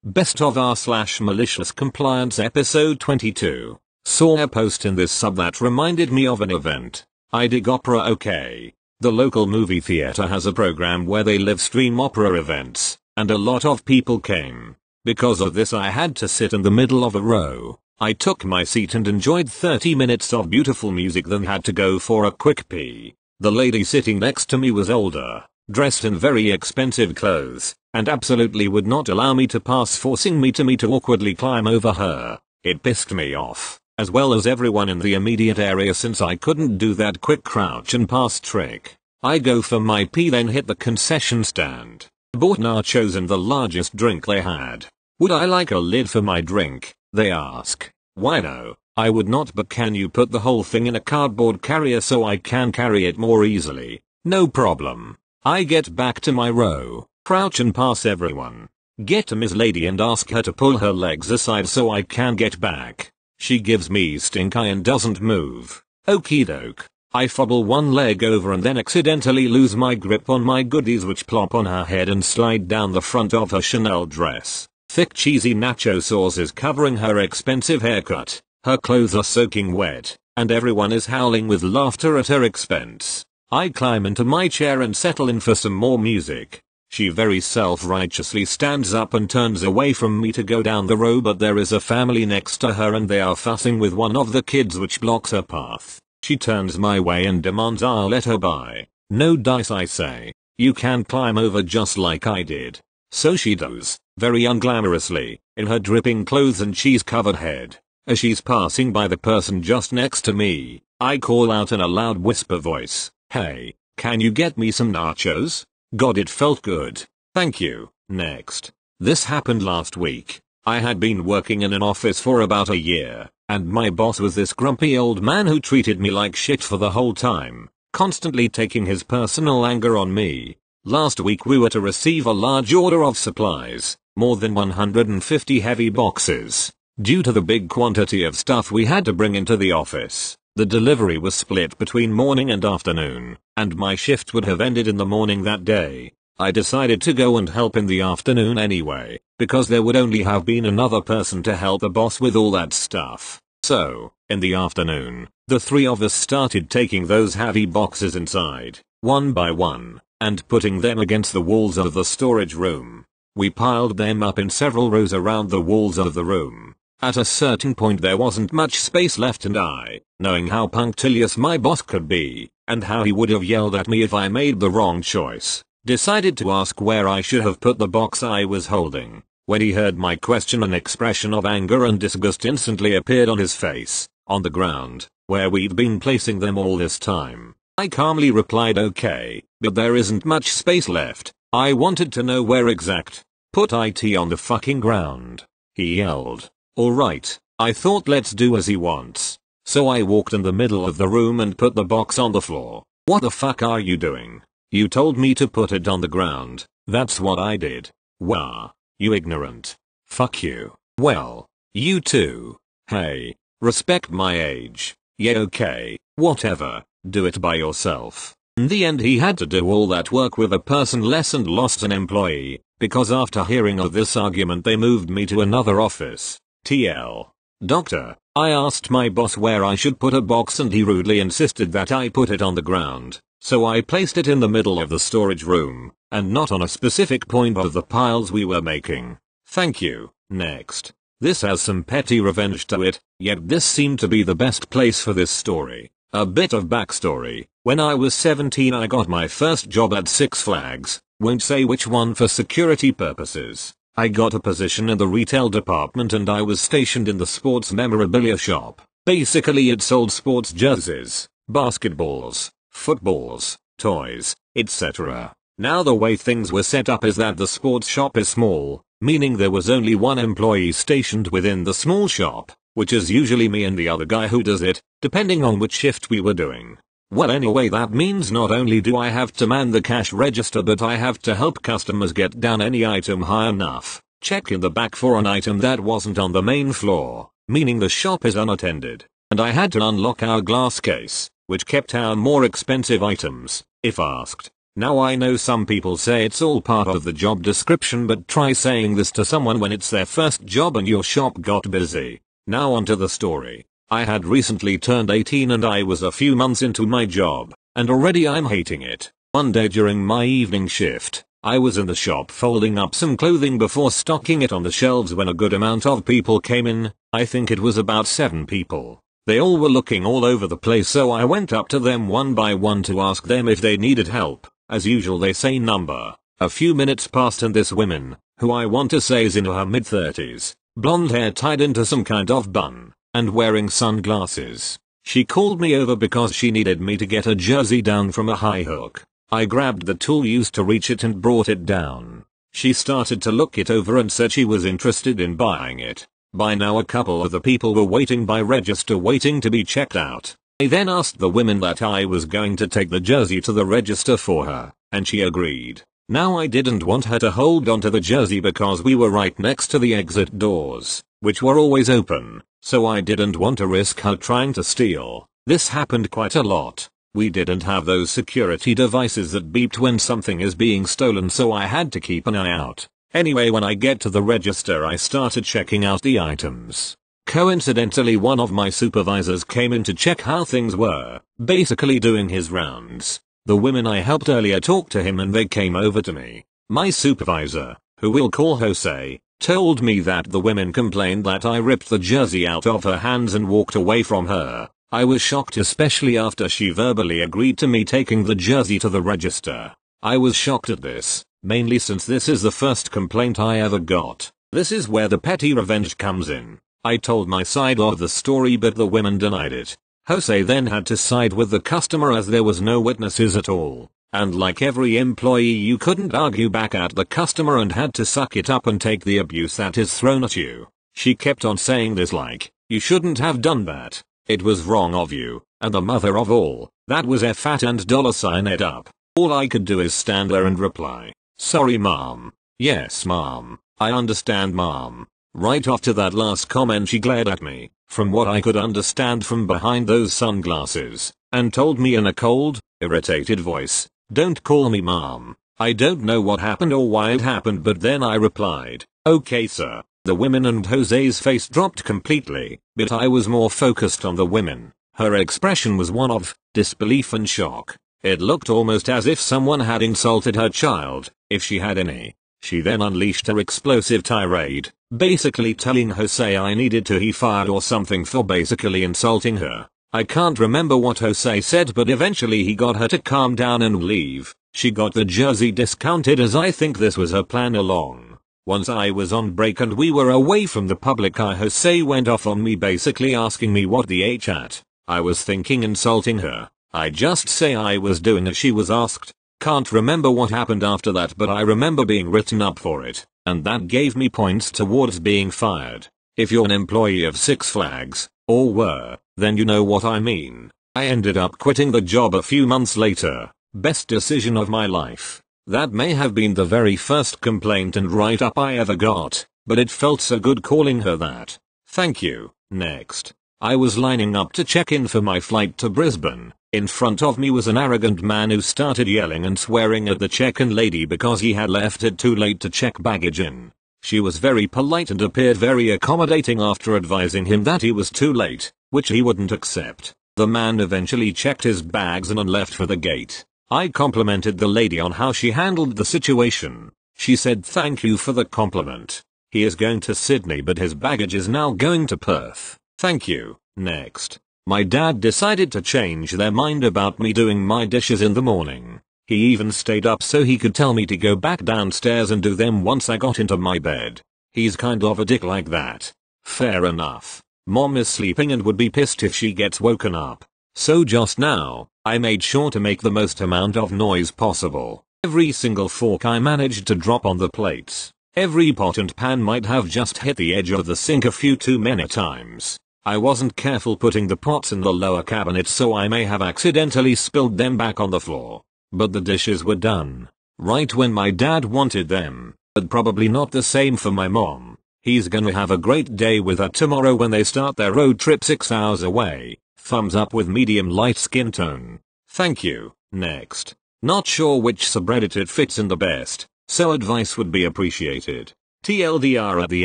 Best of r/malicious compliance episode 22. Saw a post in this sub that reminded me of an event. I dig opera. Okay. The local movie theater has a program where they live stream opera events, and a lot of people came. Because of this I had to sit in the middle of a row. I took my seat and enjoyed 30 minutes of beautiful music, then had to go for a quick pee. The lady sitting next to me was older, dressed in very expensive clothes, and absolutely would not allow me to pass, forcing me to awkwardly climb over her. It pissed me off, as well as everyone in the immediate area, since I couldn't do that quick crouch and pass trick. I go for my pee, then hit the concession stand. Bought nachos and the largest drink they had. Would I like a lid for my drink? They ask. Why no, I would not, but can you put the whole thing in a cardboard carrier so I can carry it more easily? No problem. I get back to my row, crouch and pass everyone. Get to Miss Lady and ask her to pull her legs aside so I can get back. She gives me stink eye and doesn't move. Okie doke. I fobble one leg over and then accidentally lose my grip on my goodies, which plop on her head and slide down the front of her Chanel dress. Thick cheesy nacho sauce is covering her expensive haircut. Her clothes are soaking wet, and everyone is howling with laughter at her expense. I climb into my chair and settle in for some more music. She very self-righteously stands up and turns away from me to go down the row, but there is a family next to her and they are fussing with one of the kids, which blocks her path. She turns my way and demands I'll let her by. No dice, I say. You can climb over just like I did. So she does, very unglamorously, in her dripping clothes and cheese-covered head. As she's passing by the person just next to me, I call out in a loud whisper voice, "Hey, can you get me some nachos?" God, it felt good. Thank you. Next. This happened last week. I had been working in an office for about a year, and my boss was this grumpy old man who treated me like shit for the whole time, constantly taking his personal anger on me. Last week we were to receive a large order of supplies, more than 150 heavy boxes. Due to the big quantity of stuff we had to bring into the office, the delivery was split between morning and afternoon, and my shift would have ended in the morning that day. I decided to go and help in the afternoon anyway, because there would only have been another person to help the boss with all that stuff. So, in the afternoon, the three of us started taking those heavy boxes inside, one by one, and putting them against the walls of the storage room. We piled them up in several rows around the walls of the room. At a certain point there wasn't much space left, and I, knowing how punctilious my boss could be, and how he would have yelled at me if I made the wrong choice, decided to ask where I should have put the box I was holding. When he heard my question, an expression of anger and disgust instantly appeared on his face. On the ground, where we'd been placing them all this time. I calmly replied, okay, but there isn't much space left. I wanted to know where exact. Put it on the fucking ground. He yelled. Alright, I thought let's do as he wants. So I walked in the middle of the room and put the box on the floor. What the fuck are you doing? You told me to put it on the ground. That's what I did. Wah. You ignorant. Fuck you. Well, you too. Hey, respect my age. Yeah, okay, whatever, do it by yourself. In the end he had to do all that work with a person less and lost an employee, because after hearing of this argument they moved me to another office. TL. Doctor, I asked my boss where I should put a box and he rudely insisted that I put it on the ground, so I placed it in the middle of the storage room, and not on a specific point of the piles we were making. Thank you. Next. This has some petty revenge to it, yet this seemed to be the best place for this story. A bit of backstory. When I was 17 I got my first job at Six Flags, won't say which one for security purposes. I got a position in the retail department and I was stationed in the sports memorabilia shop. Basically it sold sports jerseys, basketballs, footballs, toys, etc. Now the way things were set up is that the sports shop is small, meaning there was only one employee stationed within the small shop, which is usually me and the other guy who does it, depending on which shift we were doing. Well, anyway, that means not only do I have to man the cash register, but I have to help customers get down any item high enough, check in the back for an item that wasn't on the main floor, meaning the shop is unattended, and I had to unlock our glass case, which kept our more expensive items, if asked. Now I know some people say it's all part of the job description, but try saying this to someone when it's their first job and your shop got busy. Now onto the story. I had recently turned 18 and I was a few months into my job, and already I'm hating it. One day during my evening shift, I was in the shop folding up some clothing before stocking it on the shelves when a good amount of people came in. I think it was about 7 people. They all were looking all over the place, so I went up to them one by one to ask them if they needed help. As usual they say number. A few minutes passed and this woman, who I want to say is in her mid-30s, blonde hair tied into some kind of bun, and wearing sunglasses. She called me over because she needed me to get a jersey down from a high hook. I grabbed the tool used to reach it and brought it down. She started to look it over and said she was interested in buying it. By now a couple of the people were waiting by register waiting to be checked out. I then asked the woman that I was going to take the jersey to the register for her, and she agreed. Now I didn't want her to hold onto the jersey because we were right next to the exit doors, which were always open, so I didn't want to risk her trying to steal. This happened quite a lot. We didn't have those security devices that beeped when something is being stolen, so I had to keep an eye out. Anyway, when I get to the register I started checking out the items. Coincidentally, one of my supervisors came in to check how things were, basically doing his rounds. The women I helped earlier talked to him and they came over to me. My supervisor, who we'll call Jose, told me that the women complained that I ripped the jersey out of her hands and walked away from her. I was shocked, especially after she verbally agreed to me taking the jersey to the register. I was shocked at this, mainly since this is the first complaint I ever got. This is where the petty revenge comes in. I told my side of the story but the women denied it. Jose then had to side with the customer as there was no witnesses at all. And like every employee, you couldn't argue back at the customer and had to suck it up and take the abuse that is thrown at you. She kept on saying this like, you shouldn't have done that. It was wrong of you, and the mother of all, that was F@ and $ it up. All I could do is stand there and reply, sorry mom. Yes mom, I understand mom. Right after that last comment she glared at me, from what I could understand from behind those sunglasses, and told me in a cold, irritated voice, don't call me mom. I don't know what happened or why it happened, but then I replied, okay sir. The women and Jose's face dropped completely, but I was more focused on the women. Her expression was one of disbelief and shock. It looked almost as if someone had insulted her child, if she had any. She then unleashed her explosive tirade, basically telling Jose I needed to be fired or something for basically insulting her. I can't remember what Jose said, but eventually he got her to calm down and leave. She got the jersey discounted, as I think this was her plan along. Once I was on break and we were away from the public eye, Jose went off on me, basically asking me what the H at. I was thinking insulting her. I just say I was doing as she was asked. Can't remember what happened after that, but I remember being written up for it, and that gave me points towards being fired. If you're an employee of Six Flags, or were, then you know what I mean. I ended up quitting the job a few months later. Best decision of my life. That may have been the very first complaint and write-up I ever got, but it felt so good calling her that. Thank you. Next. I was lining up to check in for my flight to Brisbane. In front of me was an arrogant man who started yelling and swearing at the check-in lady because he had left it too late to check baggage in. She was very polite and appeared very accommodating after advising him that he was too late, which he wouldn't accept. The man eventually checked his bags in and left for the gate. I complimented the lady on how she handled the situation. She said thank you for the compliment. He is going to Sydney but his baggage is now going to Perth. Thank you. Next. My dad decided to change their mind about me doing my dishes in the morning. He even stayed up so he could tell me to go back downstairs and do them once I got into my bed. He's kind of a dick like that. Fair enough. Mom is sleeping and would be pissed if she gets woken up. So just now, I made sure to make the most amount of noise possible. Every single fork I managed to drop on the plates. Every pot and pan might have just hit the edge of the sink a few too many times. I wasn't careful putting the pots in the lower cabinet, so I may have accidentally spilled them back on the floor. But the dishes were done. Right when my dad wanted them. But probably not the same for my mom. He's gonna have a great day with her tomorrow when they start their road trip 6 hours away. Thumbs up with medium light skin tone. Thank you. Next. Not sure which subreddit it fits in the best, so advice would be appreciated. TLDR at the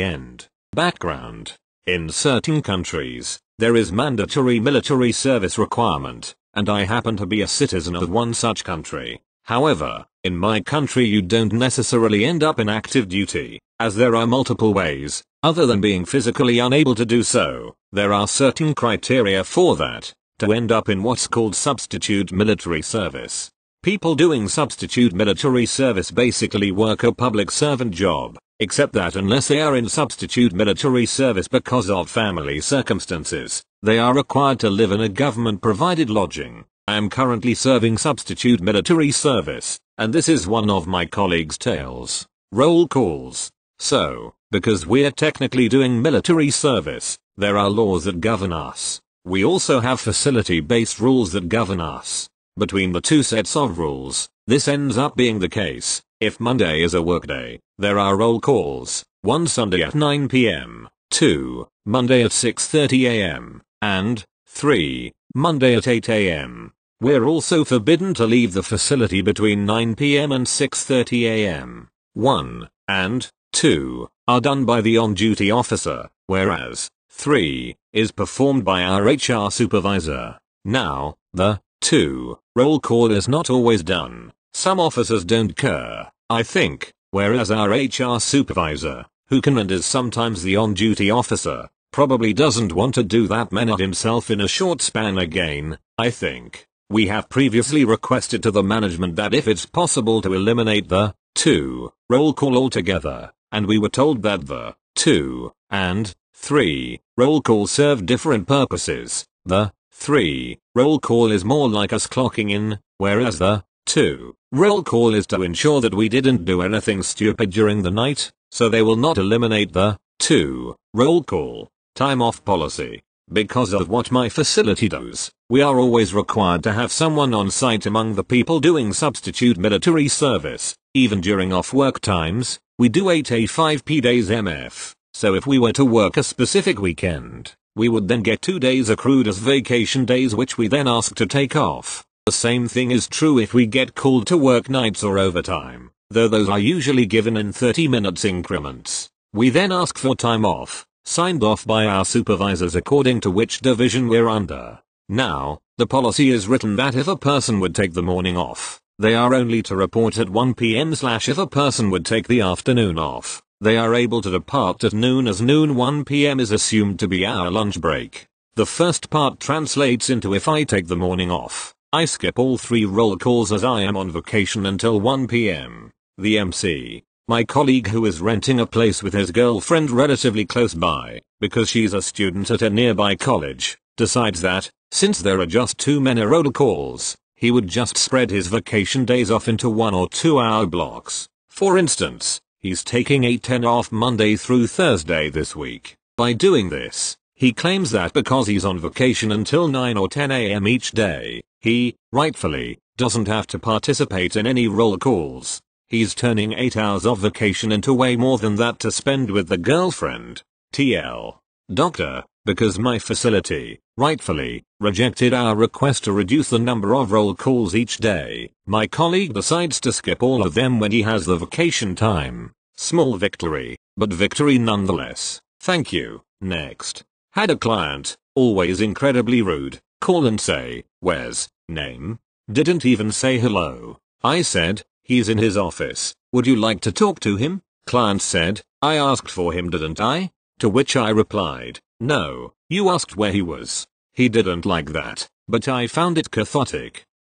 end. Background. In certain countries, there is mandatory military service requirement, and I happen to be a citizen of one such country. However, in my country you don't necessarily end up in active duty, as there are multiple ways, other than being physically unable to do so. There are certain criteria for that, to end up in what's called substitute military service. People doing substitute military service basically work a public servant job, except that unless they are in substitute military service because of family circumstances, they are required to live in a government-provided lodging. I am currently serving substitute military service, and this is one of my colleagues' tales. Roll calls. So, because we're technically doing military service, there are laws that govern us. We also have facility-based rules that govern us. Between the two sets of rules, this ends up being the case. If Monday is a workday, there are roll calls, 1 Sunday at 9 p.m., 2, Monday at 6:30 a.m., and 3, Monday at 8 a.m. We're also forbidden to leave the facility between 9 p.m. and 6:30 a.m. 1 and 2 are done by the on-duty officer, whereas 3 is performed by our HR supervisor. Now, the 2 roll call is not always done. Some officers don't care, I think, whereas our HR supervisor, who can and is sometimes the on-duty officer, probably doesn't want to do that many himself in a short span again, I think. We have previously requested to the management that if it's possible to eliminate the 2 roll call altogether, and we were told that the 2 and 3 roll call serve different purposes. The 3 roll call is more like us clocking in, whereas the 2 roll call is to ensure that we didn't do anything stupid during the night, so they will not eliminate the 2 roll call. Time off policy. Because of what my facility does, we are always required to have someone on site among the people doing substitute military service. Even during off-work times, we do 8A5P days MF, so if we were to work a specific weekend, we would then get 2 days accrued as vacation days which we then ask to take off. The same thing is true if we get called to work nights or overtime, though those are usually given in 30 minutes increments. We then ask for time off, signed off by our supervisors according to which division we're under. Now, the policy is written that if a person would take the morning off, they are only to report at 1 p.m. If a person would take the afternoon off, they are able to depart at noon, as noon 1 p.m. is assumed to be our lunch break. The first part translates into if I take the morning off, I skip all 3 roll calls as I am on vacation until 1 p.m. The MC, my colleague who is renting a place with his girlfriend relatively close by, because she's a student at a nearby college, decides that, since there are just too many roll calls, he would just spread his vacation days off into 1 or 2 hour blocks. For instance, he's taking 8-10 off Monday through Thursday this week. By doing this, he claims that because he's on vacation until 9 or 10 a.m. each day, he, rightfully, doesn't have to participate in any roll calls. He's turning 8 hours of vacation into way more than that to spend with the girlfriend. TL. Doctor, because my facility, rightfully, rejected our request to reduce the number of roll calls each day, my colleague decides to skip all of them when he has the vacation time. Small victory, but victory nonetheless. Thank you. Next. Had a client, always incredibly rude, call and say, "Where's name?" Didn't even say hello. I said, "He's in his office, would you like to talk to him?" Client said, "I asked for him, didn't I?" To which I replied, "No, you asked where he was." He didn't like that, but I found it cathartic.